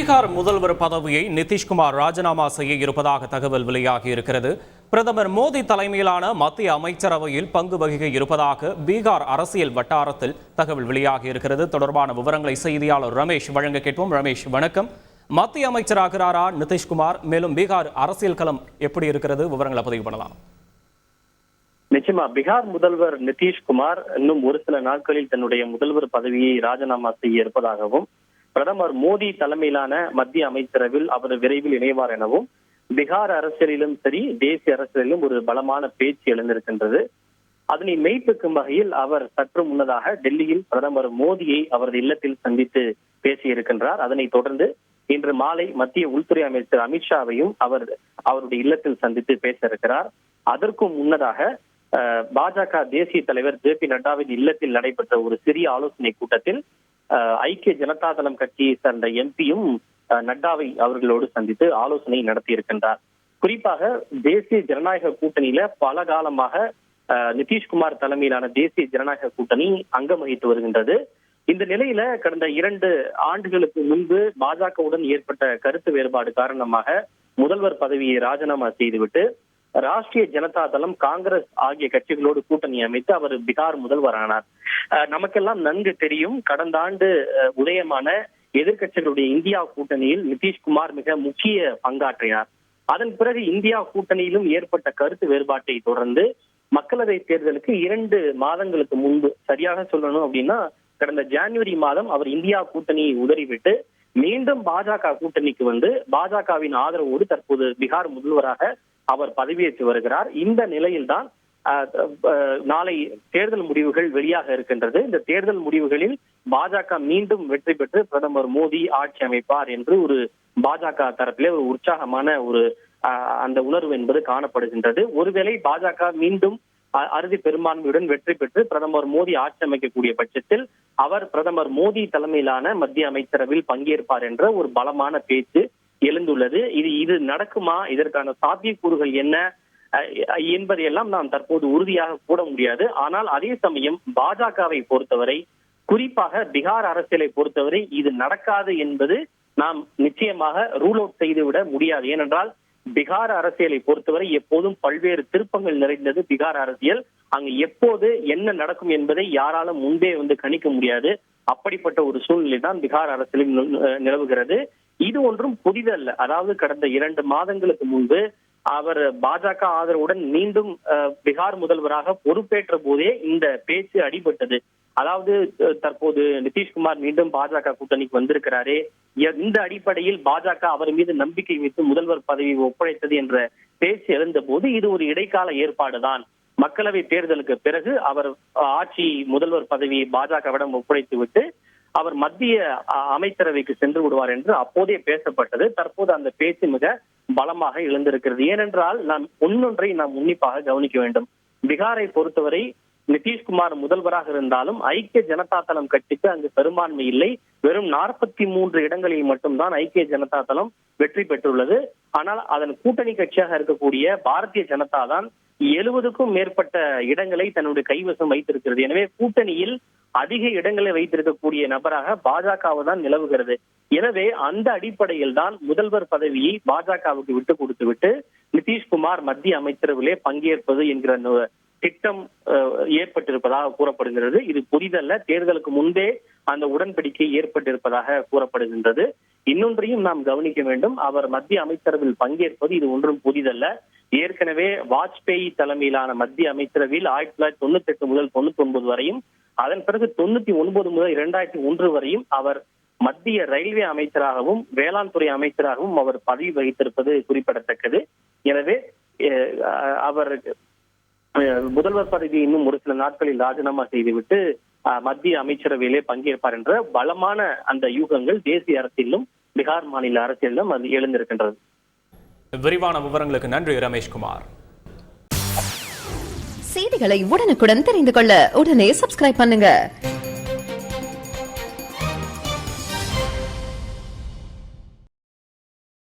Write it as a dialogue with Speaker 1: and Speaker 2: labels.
Speaker 1: பீகார் முதல்வர் பதவியை நிதிஷ்குமார் ராஜினாமா செய்ய இருப்பதாக தகவல் வெளியாகி இருக்கிறது. பிரதமர் மோடி தலைமையிலான மத்திய அமைச்சரவையில் பங்கு வகிக்க இருப்பதாக பீகார் அரசியல் வட்டாரத்தில் தகவல் வெளியாகி இருக்கிறது. தொடர்பான விவரங்களை செய்தியாளர் ரமேஷ் வழங்க கேட்போம். ரமேஷ், வணக்கம். மத்திய அமைச்சராகிறாரா நிதிஷ்குமார்? மேலும் பீகார் அரசியல் களம் எப்படி இருக்கிறது? விவரங்களை பதிவு பண்ணலாம்.
Speaker 2: நிச்சயமா பீகார் முதல்வர் நிதிஷ்குமார் இன்னும் ஒரு சில நாட்களில் தன்னுடைய முதல்வர் பதவியை ராஜினாமா செய்ய இருப்பதாகவும், பிரதமர் மோடி தலைமையிலான மத்திய அமைச்சரவையில் அவர் விரைவில் இணைவார் எனவும் பீகார் அரசியலிலும் சரி தேசிய அரசியலிலும் ஒரு பலமான பேச்சு எழுந்திருக்கின்றது. அதனை மெய்ப்பிக்கும் வகையில் அவர் சற்று முன்னதாக டெல்லியில் பிரதமர் மோடியை அவரது இல்லத்தில் சந்தித்து பேசியிருக்கின்றார். அதனைத் தொடர்ந்து இன்று மாலை மத்திய உள்துறை அமைச்சர் அமித்ஷாவையும் அவருடைய இல்லத்தில் சந்தித்து பேச இருக்கிறார். அதற்கும் முன்னதாக பாஜக தேசிய தலைவர் ஜே.பி. நட்டாவின் இல்லத்தில் நடைபெற்ற ஒரு சிறிய ஆலோசனை கூட்டத்தில் ஐக்கிய ஜனதா தளம் கட்சியை சேர்ந்த எம்பியும் நட்டாவை அவர்களோடு சந்தித்து ஆலோசனை நடத்தி இருக்கின்றார். குறிப்பாக தேசிய ஜனநாயக கூட்டணியில பல காலமாக நிதிஷ்குமார் தலைமையிலான தேசிய ஜனநாயக கூட்டணி அங்கம் வகித்து வருகின்றது. இந்த நிலையில கடந்த 2 ஆண்டுகளுக்கு முன்பு பாஜகவுடன் ஏற்பட்ட கருத்து வேறுபாடு காரணமாக முதல்வர் பதவியை ராஜினாமா செய்துவிட்டு ராஷ்டிரிய ஜனதா தளம், காங்கிரஸ் ஆகிய கட்சிகளோடு கூட்டணி அமைத்து அவர் பீகார் முதல்வரானார். நமக்கெல்லாம் நன்கு தெரியும், கடந்த ஆண்டு உதயமான எதிர்கட்சிகளுடைய இந்தியா கூட்டணியில் நிதிஷ்குமார் மிக முக்கிய பங்காற்றினார். அதன் பிறகு இந்தியா கூட்டணியிலும் ஏற்பட்ட கருத்து வேறுபாட்டை தொடர்ந்து மக்களவை தேர்தலுக்கு 2 மாதங்களுக்கு முன்பு, சரியாக சொல்லணும் அப்படின்னா கடந்த ஜனவரி மாதம் அவர் இந்தியா கூட்டணியை உதறிவிட்டு மீண்டும் பாஜக கூட்டணிக்கு வந்து பாஜகவின் ஆதரவோடு தற்போது பீகார் முதல்வராக அவர் பதவியேற்று வருகிறார். இந்த நிலையில்தான் நாளை தேர்தல் முடிவுகள் வெளியாக இருக்கின்றது. இந்த தேர்தல் முடிவுகளில் பாஜக மீண்டும் வெற்றி பெற்று பிரதமர் மோடி ஆட்சி அமைப்பார் என்று ஒரு பாஜக தரப்பிலே ஒரு உற்சாகமான அந்த உணர்வு என்பது காணப்படுகின்றது. ஒருவேளை பாஜக மீண்டும் அறுதி பெரும்பான்மையுடன் வெற்றி பெற்று பிரதமர் மோடி ஆட்சி அமைக்கக்கூடிய பட்சத்தில் அவர் பிரதமர் மோடி தலைமையிலான மத்திய அமைச்சரவையில் பங்கேற்பார் என்ற ஒரு பலமான பேச்சு எழுந்துள்ளது. இது நடக்குமா, இதற்கான சாத்தியக்கூறுகள் என்ன என்பதையெல்லாம் நாம் தற்போது உறுதியாக கூற முடியாது. ஆனால் அதே சமயம் பாஜகவை பொறுத்தவரை, குறிப்பாக பீகார் அரசியலை பொறுத்தவரை இது நடக்காது என்பது நாம் நிச்சயமாக ரூல் அவுட் செய்துவிட முடியாது. ஏனென்றால் பீகார் அரசியலை பொறுத்தவரை எப்போதும் பல்வேறு திருப்பங்கள் நிறைந்தது பீகார் அரசியல். அங்கு எப்போது என்ன நடக்கும் என்பதை யாராலும் முன்பே கணிக்க முடியாது. அப்படிப்பட்ட ஒரு சூழ்நிலை தான் பீகார் அரசியலில் நிலவுகிறது. இது ஒன்றும் புதிதல்ல. அதாவது கடந்த 2 மாதங்களுக்கு முன்பு அவர் பாஜக ஆதரவுடன் மீண்டும் பீகார் முதல்வராக பொறுப்பேற்ற போதே இந்த பேச்சு அடிபட்டது. அதாவது தற்போது நிதிஷ்குமார் மீண்டும் பாஜக கூட்டணிக்கு வந்திருக்கிறாரே, இந்த அடிப்படையில் பாஜக அவர் மீது நம்பிக்கை வைத்து முதல்வர் பதவியை ஒப்படைத்தது என்ற பேச்சு எழுந்த போது இது ஒரு இடைக்கால ஏற்பாடுதான், மக்களவை தேர்தலுக்கு பிறகு அவர் முதல்வர் பதவியை பாஜகவிடம் ஒப்படைத்து விட்டு அவர் மத்திய அமைச்சரவைக்கு சென்று விடுவார் என்று அப்போதே பேசப்பட்டது. தற்போது அந்த பேச்சு மிக பலமாக எழுந்திருக்கிறது. ஏனென்றால் நாம் உன்னிப்பாக கவனிக்க வேண்டும். பீகாரை பொறுத்தவரை நிதிஷ்குமார் முதல்வராக இருந்தாலும் ஐக்கிய ஜனதா தளம் கட்சிக்கு அங்கு பெரும்பான்மை இல்லை. வெறும் 43 இடங்களில் மட்டும்தான் ஐக்கிய ஜனதா தளம் வெற்றி பெற்றுள்ளது. ஆனால் அதன் கூட்டணி கட்சியாக இருக்கக்கூடிய பாரதிய ஜனதா தான் 70க்கும் மேற்பட்ட இடங்களை தன்னுடைய கைவசம் வைத்திருக்கிறது. எனவே கூட்டணியில் அதிக இடங்களை வைத்திருக்கக்கூடிய நபராக பாஜகவை தான் நிலவுகிறது. எனவே அந்த அடிப்படையில் தான் முதல்வர் பதவியை பாஜகவுக்கு விட்டு கொடுத்து விட்டு நிதிஷ்குமார் மத்திய அமைச்சரவையிலே பங்கேற்பது என்கிற திட்டம் ஏற்பட்டிருப்பதாக கூறப்படுகிறது. இது புதிதல்ல, தேர்தலுக்கு முன்பே அந்த உடன்படிக்கை ஏற்பட்டிருப்பதாக கூறப்படுகின்றது. இன்னொன்றையும் நாம் கவனிக்க வேண்டும், அவர் மத்திய அமைச்சரவையில் பங்கேற்பது இது ஒன்றும் புதிதல்ல. ஏற்கனவே வாஜ்பேயி தலைமையிலான மத்திய அமைச்சரவையில் 1998 முதல் 99 வரையும், அதன் பிறகு 99 முதல் 2001 வரையும் அவர் மத்திய ரயில்வே அமைச்சராகவும் வேளாண் துறை அமைச்சராகவும் அவர் பதவி வகித்திருப்பது குறிப்பிடத்தக்கது. எனவே அவர் முதல்வர் பதவியை இன்னும் ஒரு சில நாட்களில் ராஜினாமா செய்துவிட்டு மத்திய அமைச்சரவையிலே பங்கேற்பார் என்ற பலமான அந்த யூகங்கள் தேசிய அரசியலிலும் பீகார் மாநில அரசியலிலும் அது எழுந்திருக்கின்றது.
Speaker 1: விரிவான விவரங்களுக்கு நன்றி ரமேஷ்குமார்.
Speaker 3: செய்திகளை உடனுக்குடன் தெரிந்து கொள்ள உடனே சப்ஸ்கிரைப் பண்ணுங்க.